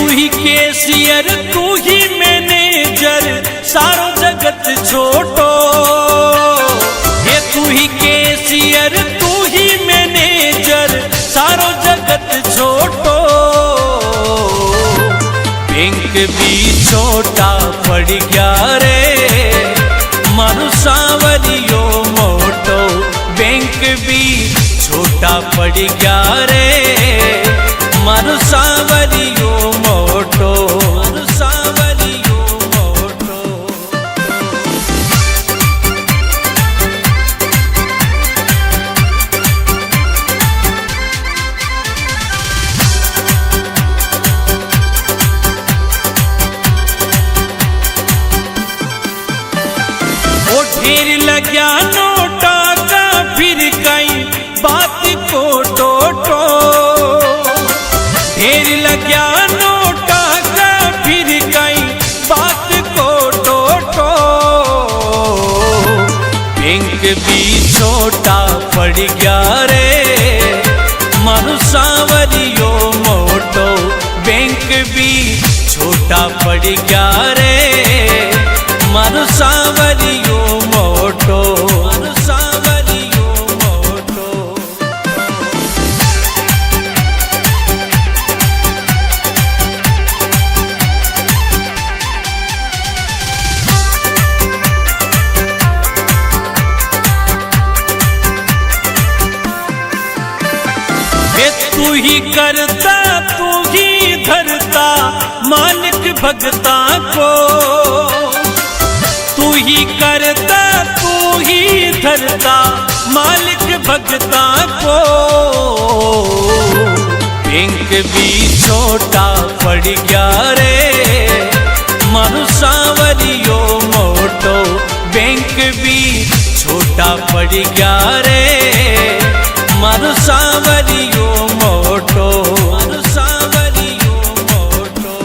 ही cashier तू ही manager सारो जगत छोटो। ये तू ही कैशियर तू ही मैनेजर सारो जगत छोटो। बैंक भी छोटा पड़ गया रे मारू सांवरियो मोटो। बैंक भी छोटा पड़ गया रे मारू सांवरियो मोटो। मारू सांवरियो मोटो। ओ ढेर लग्या नोटा का फिर कई बात को टोटो। ढेर लग्या नोटा का फिर कई बात को टोटो। बैंक भी छोटा पड़ गया रे मारू सांवरियो मोटो। बैंक भी छोटा पड़ गया रे मारू सांवरियो मोटो। मारू सांवरियो मोटो। तू ही करता तू ही धरता मालिक भगता को। तू ही करता तू ही धरता मालिक भगता को। बैंक भी छोटा पड़ गया रे मारू सांवरियो मोटो। बैंक भी छोटा पड़ गया रे मारू सांवरियो मोटो। मारू सांवरियो मोटो।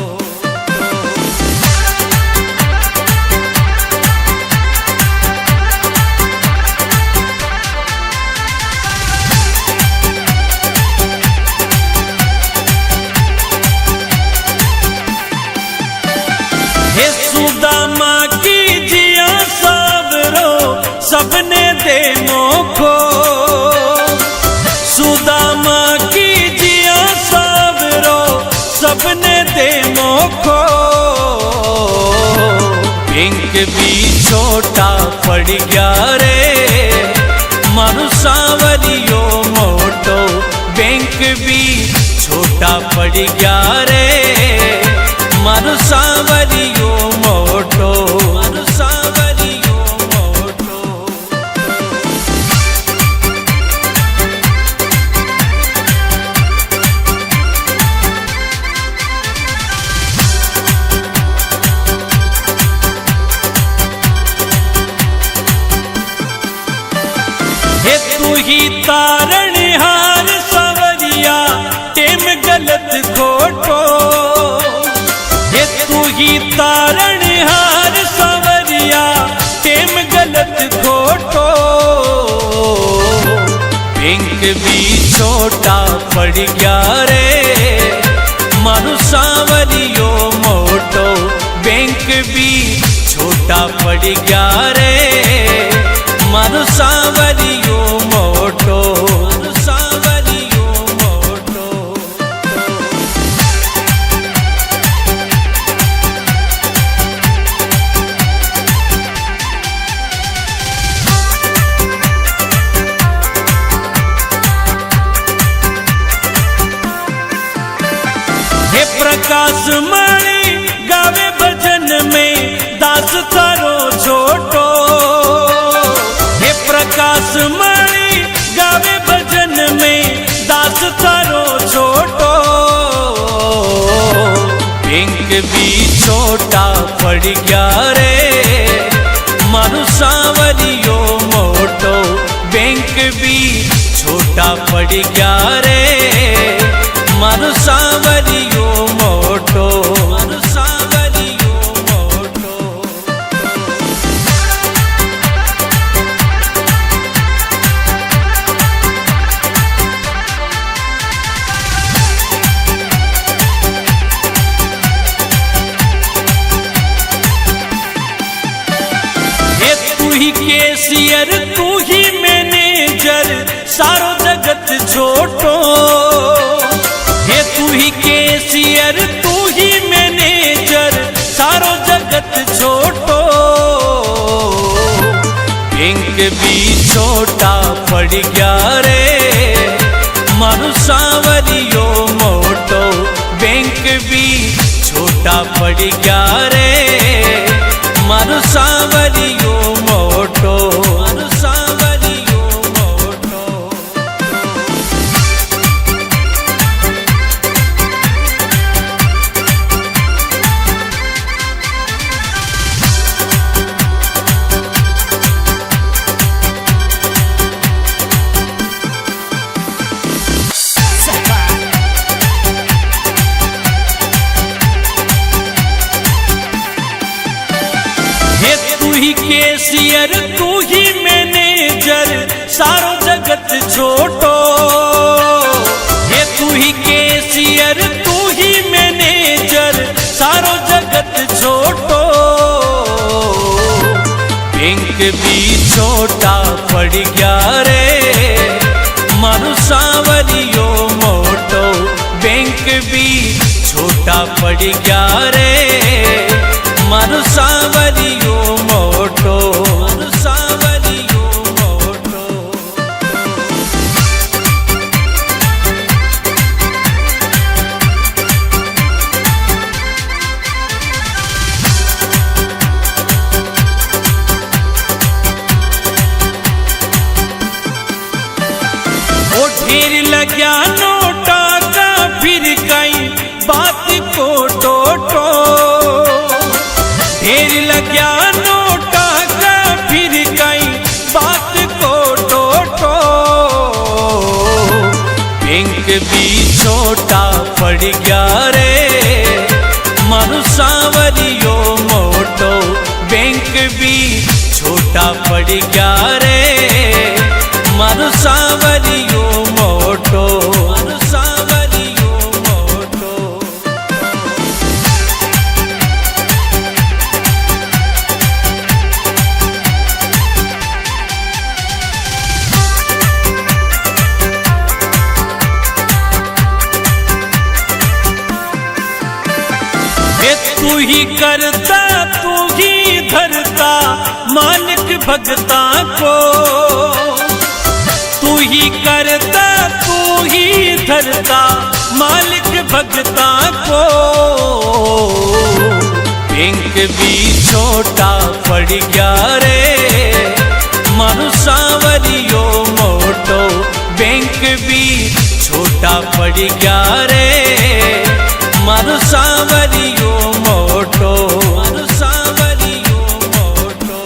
हे सुदामा की जिया सावरो सबने दे मोखो। सुदामा की जिया सावरो सबने दे मोखो। बैंक भी छोटा पड़ गया रे मारू सांवरियो मोटो। बैंक भी छोटा पड़ गया रे मारू सांवरियो मोटो। मारू सांवरियो मोटो। हे तू ही तारणहार सांवरिया टेम गलत खोटो। हे तू ही तारणहार सांवरिया टेम गलत खोटो। बैंक भी छोटा पड़ गया रे मारू सांवरियो मोटो। बैंक भी छोटा पड़ गया रे मारू सांवरियो मोटो। मारू सांवरियो मोटो। हे प्रकाश मणि गावे भजन में दास थारो छोटो। हे प्रकाश मणि गावे भजन में दास थारो छोटो। बैंक भी छोटा पड़ गया रे मारू सांवरियो मोटो। बैंक भी छोटा पड़ गया रे मारू सांवरियो मोटो। मारू सांवरियो मोटो। केसियर तू ही मैनेजर सारो जगत छोटो। हे तू ही केसियर तू ही मैनेजर सारो जगत छोटो। बैंक भी छोटा पड़ गया रे मारू सांवरियो मोटो। बैंक भी छोटा पड़ गया रे मारू सांवरियो मोटो। मारू सांवरियो मोटो। केसियर तू ही मैनेजर सारो जगत छोटो। ये तू ही केसियर तू ही मैनेजर सारो जगत छोटो। बैंक भी छोटा पड़ गया रे मारू सांवरियो मोटो। बैंक भी छोटा पड़ गया रे मारू सांवरियो मोटो। मारू सांवरियो मोटो। ओ ढेर लग्या नोटा का फिर कई बात को टोटो। ढेर लग्या नोटा का फिर कई बात को टोटो। बैंक भी छोटा पड़ गया रे मारू सांवरियो मोटो। बैंक भी छोटा पड़ गया रे मारू सांवरियो मोटो। मारू सांवरियो मोटो। तू ही करता तू ही धरता मालिक भगता को। तू ही करता तू ही धरता मालिक भगता को। बैंक भी छोटा पड़ गया रे मारू सांवरियो मोटो। बैंक भी छोटा पड़ गया रे मारू सांवरियो मोटो। मारू सांवरियो मोटो।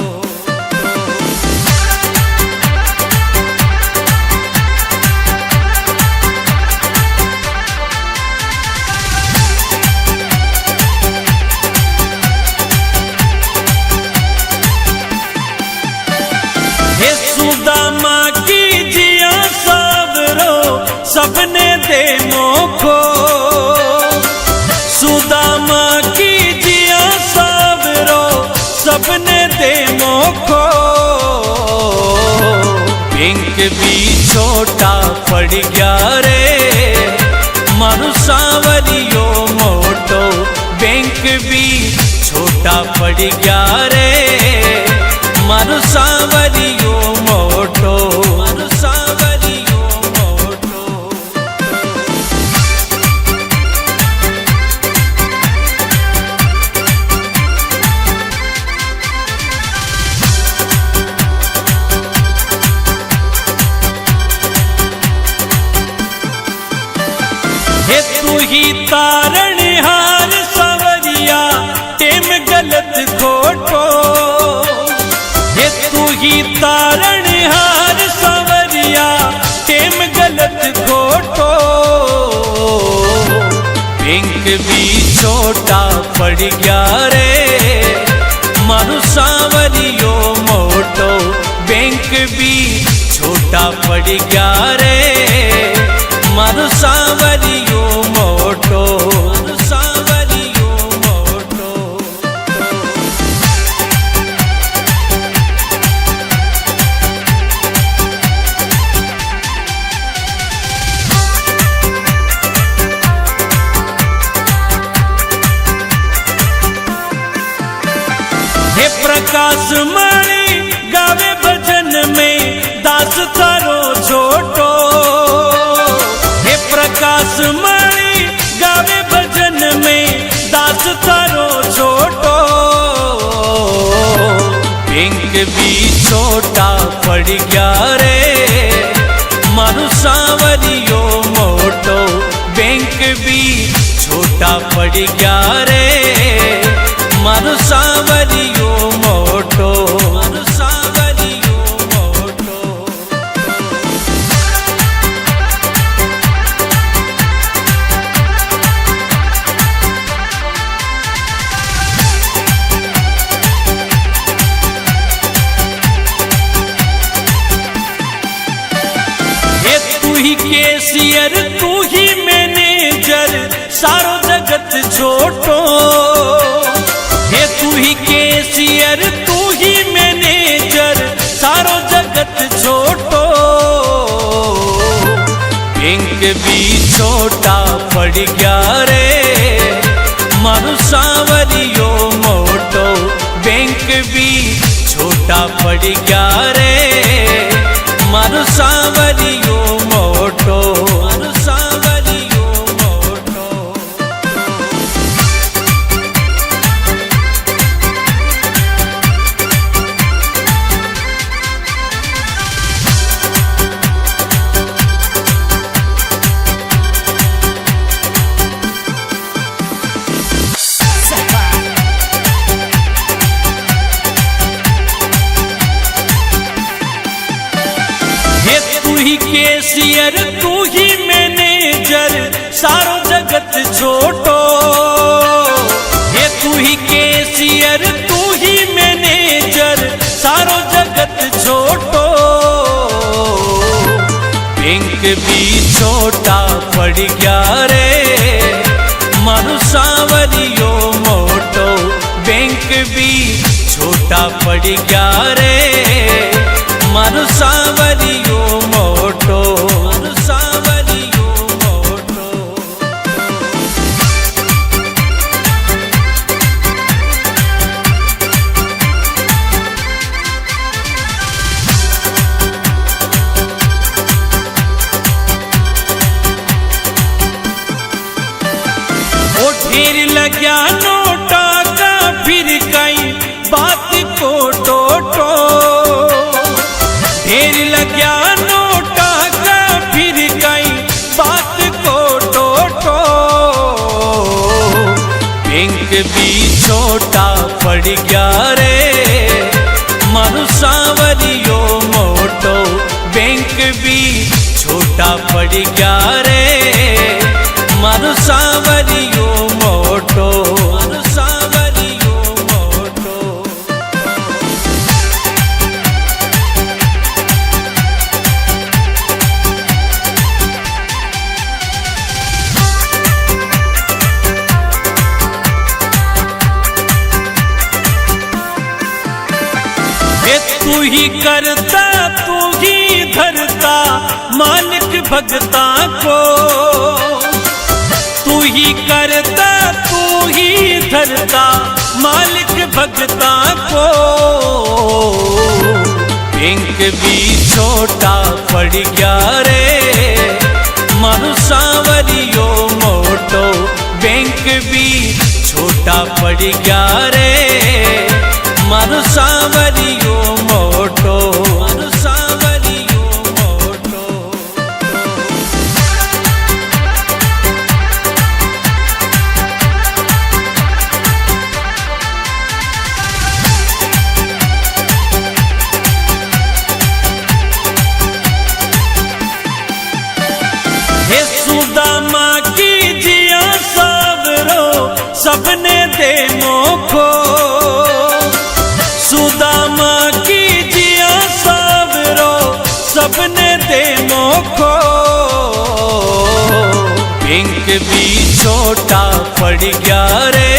हे सुदामा की जिया सावरो सबने दे मोखो। सुदामा की जिया सावरो सबने दे मोखो। बैंक भी छोटा पड़ गया रे मारू सांवरियो मोटो। बैंक भी छोटा पड़ गया रे मारू सांवरियो मोटो। मारू सांवरियो मोटो। हे तू ही तारणहार सांवरिया टेम गलत खोटो। हे तू ही तारणहार सांवरिया टेम गलत खोटो। बैंक भी छोटा पड़ गया रे मारू सांवरियो मोटो। बैंक भी छोटा पड़ गया रे मारू सांवरियो मोटो। मारू सांवरियो मोटो। पड़ गया रे मारू सांवरियो मोटो बैंक भी छोटा पड़ गया रे मारू सांवरियो मोटो मारू सांवरियो मोटो। तू ही कैशियर तू ही मैनेजर सारो जगत छोटो हे तू ही कैशियर तू ही मैनेजर सारो जगत छोटो बैंक भी छोटा पड़ गया रे मारू सांवरियो मोटो बैंक भी छोटा पड़ गया रे मारू सांवरियो मोटो मारू सांवरियो मोटो। तू ही कैशियर तू ही मैनेजर सारो जगत छोटो हे तू ही कैशियर तू ही मैनेजर सारो जगत छोटो बैंक भी छोटा पड़ गया रे मारू सांवरियो मोटो बैंक भी छोटा पड़ गया रे मारू सांवरियो मोटो मारू सांवरियो मोटो। ओ ढेर लग्या नोटा का फिर कई बात को टोटो ढेर लग्या नोटा का फिर कई बात को टोटो बैंक भी छोटा पड़ गया रे मारू सांवरियो मोटो बैंक भी छोटा पड़ गया रे मारू सांवरियो मोटो मारू सांवरियो मोटो। तू ही करता तू ही धरता मालिक भगता को तू ही करता तू ही धरता मालिक भगता को बैंक भी छोटा पड़ गया रे मारू सांवरियो मोटो बैंक भी छोटा पड़ गया रे मारू सांवरियो मोटो मारू सांवरियो मोटो। हे सुदामा की जिया सबरो सबने दे मोखो सुदामा की जिया सबरो सबने दे मोखो बैंक भी छोटा पड़ गया रे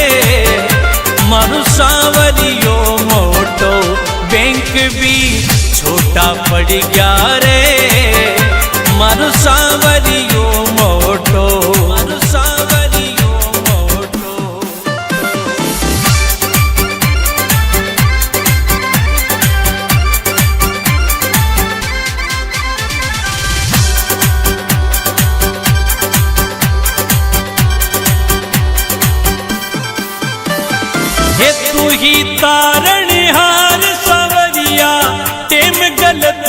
मारू सांवरियो मोटो बैंक भी छोटा पड़ गया रे मारू सांवरियो मोटो मारू सांवरियो मोटो। हे तू ही तारणहार सांवरिया टेम गलत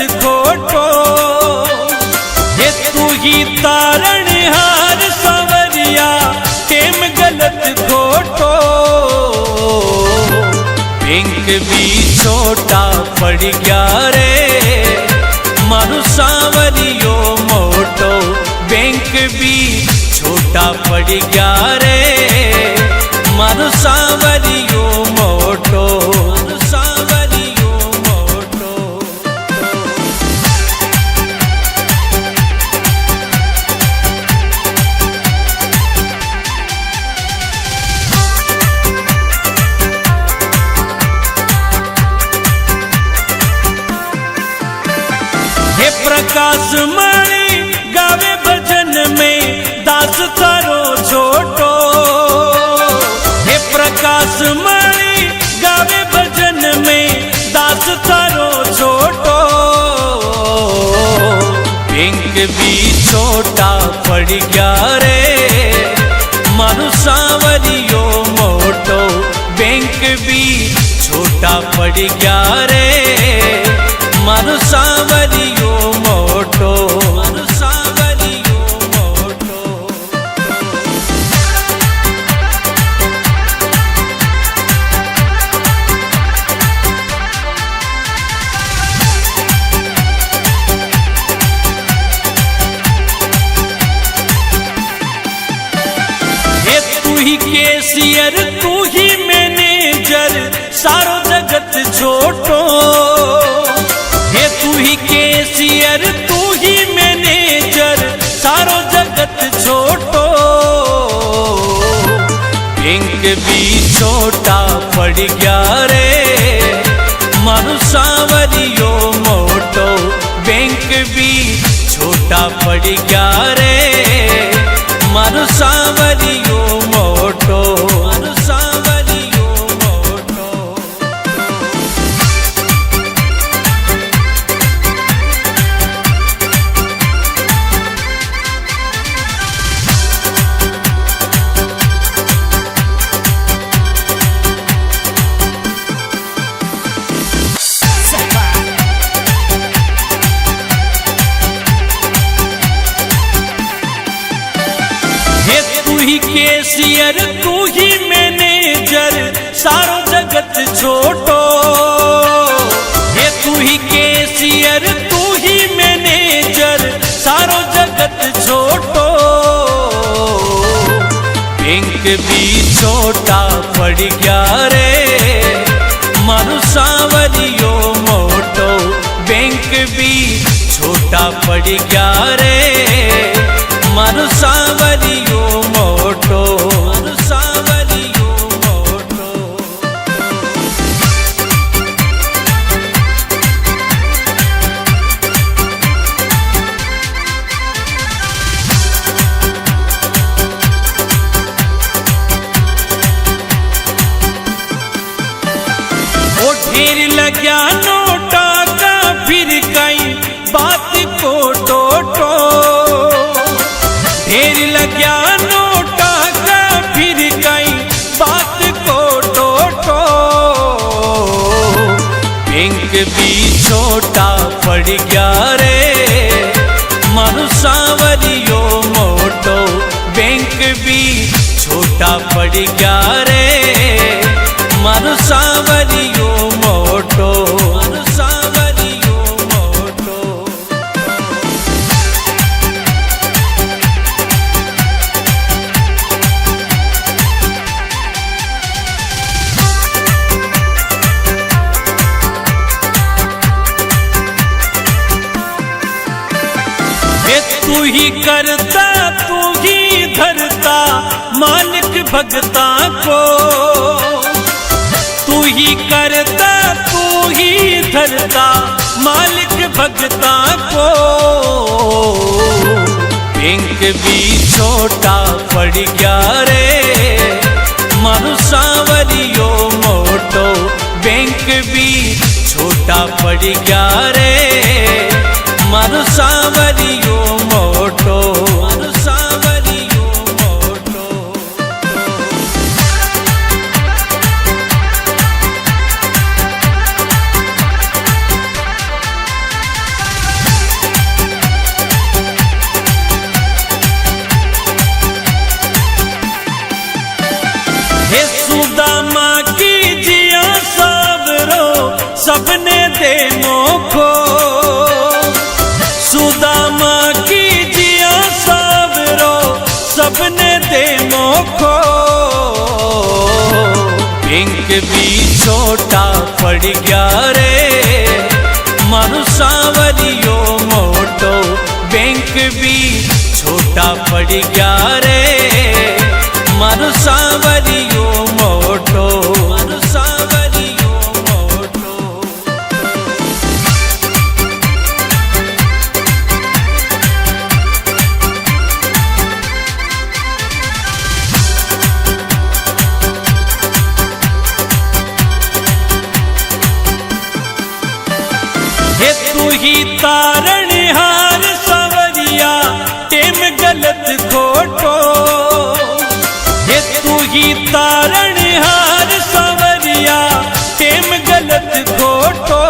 भी छोटा पड़ गया रे मारू सांवरियो मोटो। बैंक भी छोटा पड़ गया रे मारू सांवरियो मोटो। सांवरियो मोटो। हे प्रकाश मणि गावे भजन में दास थारो छोटो। हे प्रकाश मणि गावे भजन में दास थारो छोटो। बैंक भी छोटा पड़ गया रे मारू सांवरियो मोटो। बैंक भी छोटा पड़ गया रे मारू सांवरियो मोटो। मारू सांवरियो मोटो। ये तू ही कैशियर तू ही मैनेजर सारो जगत छोटो। हे तू ही कैशियर तू ही मैनेजर सारो जगत छोटो। बैंक भी छोटा पड़ गया रे मारू सांवरियो मोटो। बैंक भी छोटा पड़ गया रे मारू सांवरियो मोटो। मारू सांवरियो मोटो। हे तू ही कैशियर तू ही मैनेजर सारो जगत छोटो। हे तू ही कैशियर तू ही मैनेजर सारो जगत छोटो। बैंक भी छोटा पड़ गया रे मारू सांवरियो मोटो। बैंक भी छोटा पड़ गया रे मारू सांवरियो मोटो। मारू सांवरियो मोटो। ओ ढेर लग्या नोटा का फिर कई बात को टोटो। ढेर लग्या नोटा का फिर कई बात को टोटो। बैंक भी छोटा पड़ गया रे मारू सांवरियो मोटो। बैंक भी छोटा पड़ गया रे मारू सांवरियो मोटो। मारू सांवरियो मोटो। हे तू ही करता तू ही धरता मालिक भगता को। तू ही करता तू ही धरता मालिक भगता को। बैंक भी छोटा पड़ गया रे मारू सांवरियो मोटो। बैंक भी छोटा पड़ गया रे मारू सांवरियो मोटो। मारू सांवरियो मोटो। हे सुदामा की जिया सावरो छोटा पड़ गया रे मारू सांवरियो मोटो, बैंक भी छोटा पड़ गया रे मारू सांवरियो मोटो, मारू सांवरियो मोटो। हे तू ही तारण हार सांवरिया टेम गलत खोटो, हे तू ही तारण हार सांवरिया टेम गलत खोटो।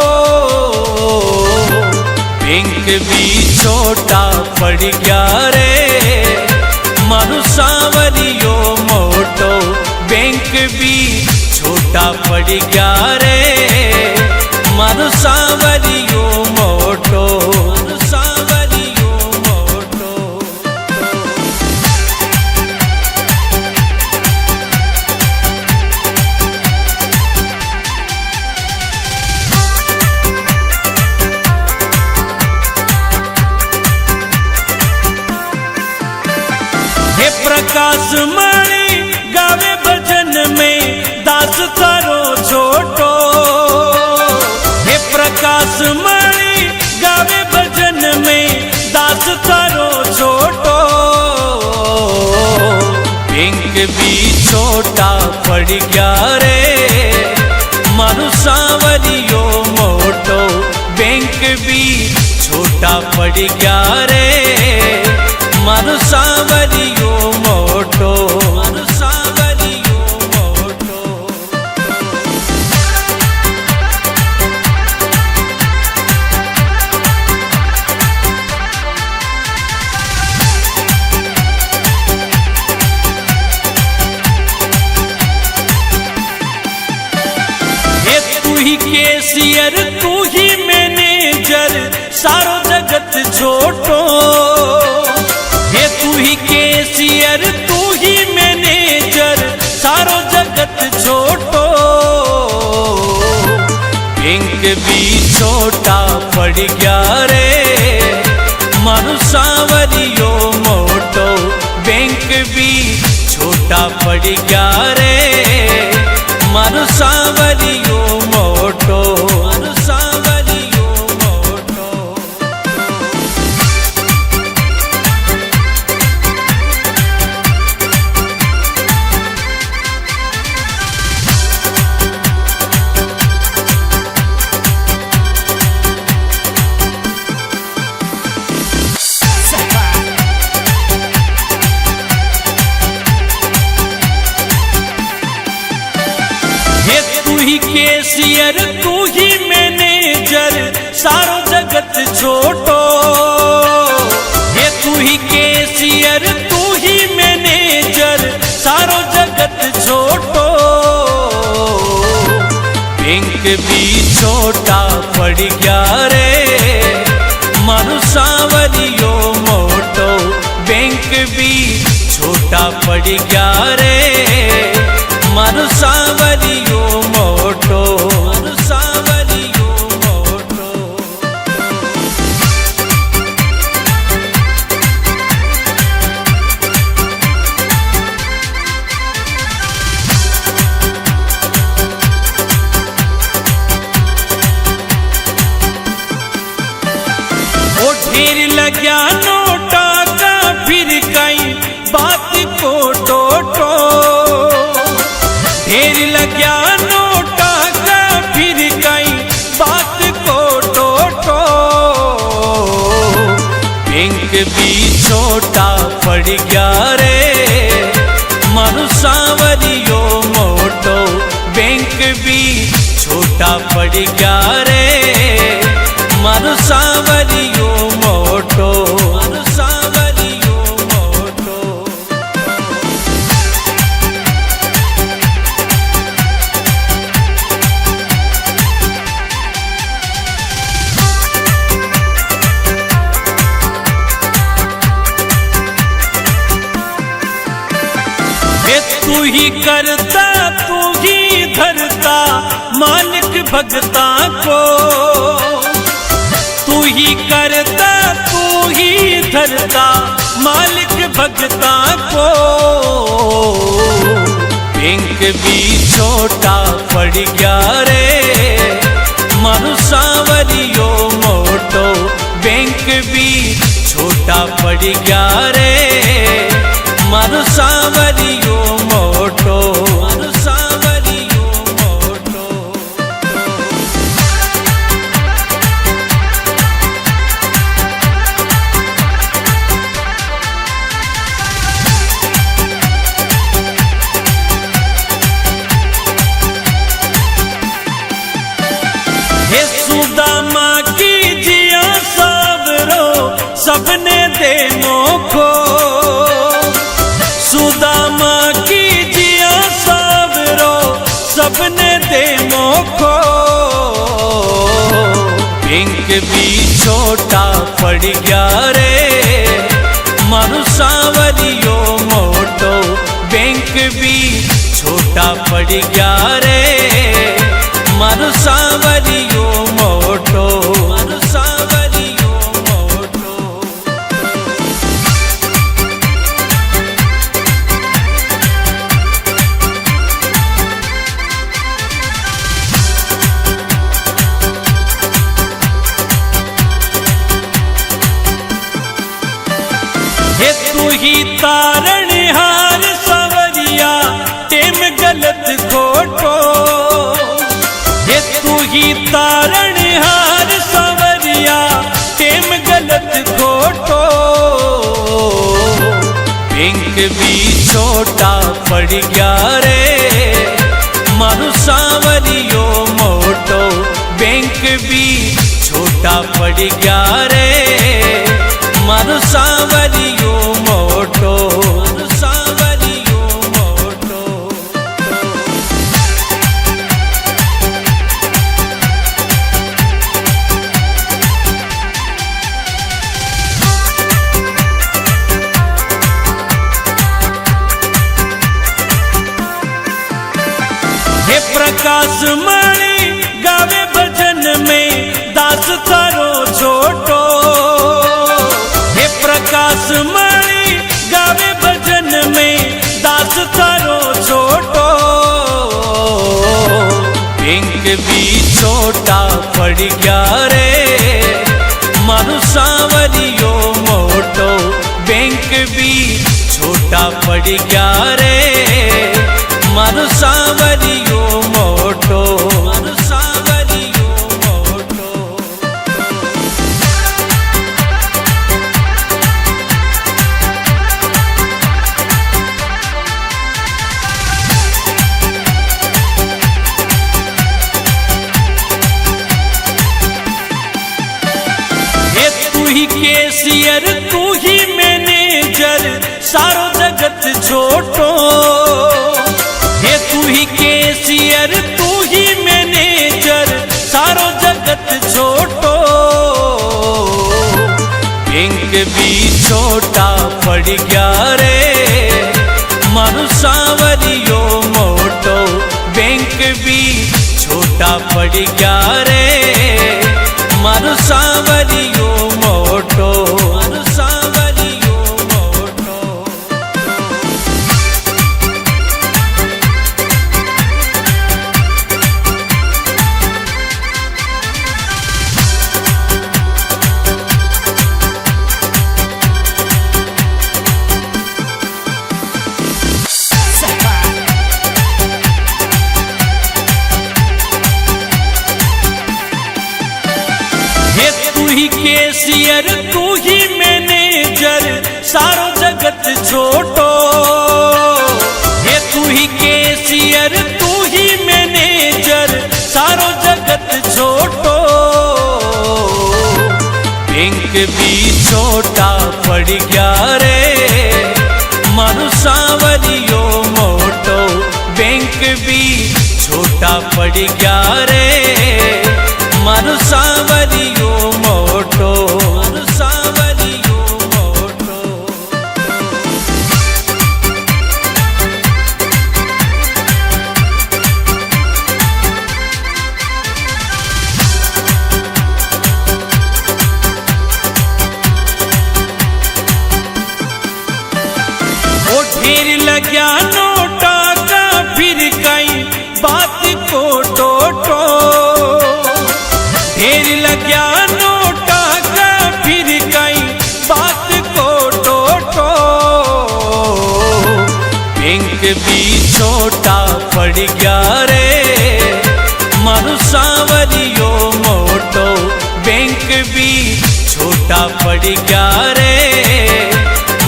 बैंक भी छोटा पड़ गया रे मारू सांवरियो मोटो, बैंक भी छोटा पड़ गया रे मारू सांवरियो मोटो, मारू सांवरियो मोटो। हे प्रकाश मणि गावे भजन में दास थारो छोटो, हे प्रकाश मणि गावे भजन में दास थारो छोटो। बैंक भी छोटा पड़ गया रे मारू सांवरियो मोटो, बैंक भी छोटा पड़ गया रे मारू सांवरियो मोटो, मारू सांवरियो मोटो। हे तू ही कैशियर तू ही मैनेजर सारो जगत छोटो, हे तू ही कैशियर तू ही मैनेजर सारो जगत छोटो। बैंक भी छोटा पड़ गया रे मारू सांवरियो मोटो, बैंक भी छोटा पड़ गया रे मारू सांवरियो मोटो, मारू सांवरियो मोटो। हे तू ही कैशियर तू ही मैनेजर सारो जगत छोटो, हे तू ही कैशियर तू ही मैनेजर सारो जगत छोटो। बैंक भी छोटा पड़ गया रे मारू सांवरियो मोटो, बैंक भी छोटा पड़ गया रे मारू सांवरियो मोटो, मारू सांवरियो मोटो। ओ ढेर लग्या नोटा का फिर कई बात को टोटो, ढेर लग्या नोटा का फिर कई बात को टोटो। बैंक भी छोटा पड़ गया रे मारू सांवरियो मोटो, बैंक भी छोटा पड़ गया रे मारू सांवरियो मोटो, मारू सांवरियो मोटो। तू ही करता तू ही धरता मालिक भगता को, तू ही करता तू ही धरता मालिक भगता को। बैंक भी छोटा पड़ गया रे मारू सांवरियो मोटो, बैंक भी छोटा पड़ गया रे मारू सांवरियो मोटो, मारू सांवरियो मोटो। हे सुदामा की जिया सावरो सबने दे मोखो, सुदामा की जिया सावरो सबने दे मोखो। बैंक भी छोटा पड़ गया रे मारू सांवरियो मोटो, बैंक भी छोटा पड़ गया रे मारू सांवरियो मोटो, मारू सांवरियो मोटो। हे तू ही तारणहार सांवरिया टेम गलत खोटो, हे तू ही तारणहार सांवरिया टेम गलत खोटो। बैंक भी छोटा पड़ गया रे मारू सांवरियो मोटो, बैंक भी छोटा पड़ गया रे मारू सांवरियो मोटो, मारू सांवरियो मोटो। हे प्रकाश मणि गावे भजन में दास थारो छोटो, हे प्रकाश मणि गावे भजन में दास थारो छोटो। बैंक भी छोटा पड़ गया रे मारू सांवरियो मोटो, बैंक भी छोटा पड़ गया रे मारू सांवरियो मोटो, मारू सांवरियो मोटो। हे तू ही कैशियर तू ही मैनेजर सारो जगत छोटो, हे तू ही कैशियर तू ही मैनेजर सारो जगत छोटो। बैंक भी छोटा पड़ गया रे मारू सांवरियो मोटो, बैंक भी छोटा पड़ गया रे मारू सांवरियो मोटो, मारू सांवरियो मोटो। हे तू ही कैशियर तू ही मैनेजर सारो जगत छोटो, हे तू ही कैशियर तू ही मैनेजर सारो जगत छोटो। बैंक भी छोटा पड़ गया रे मारू सांवरियो मोटो, बैंक भी छोटा पड़ गया रे मारू सांवरियो मोटो, मारू सांवरियो मोटो। गया नोटा का फिर कई बात को टोटो, ढेर लग गया नोटा का फिर कई बात को टोटो। बैंक भी छोटा पड़ गया रे मारू सांवरियो मोटो, बैंक भी छोटा पड़ गया रे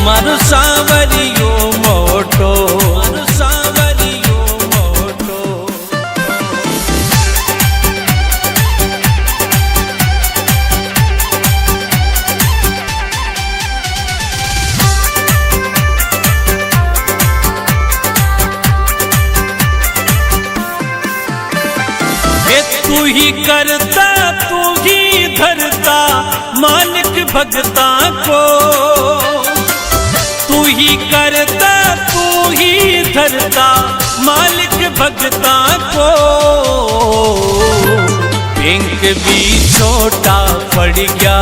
मारू सांवरियो मोटो, मारू सांवरियो मोटो। तू ही करता तू ही धरता मालिक भगता को, तू ही करता तू ही धरता मालिक भगता को। बैंक भी छोटा पड़ गया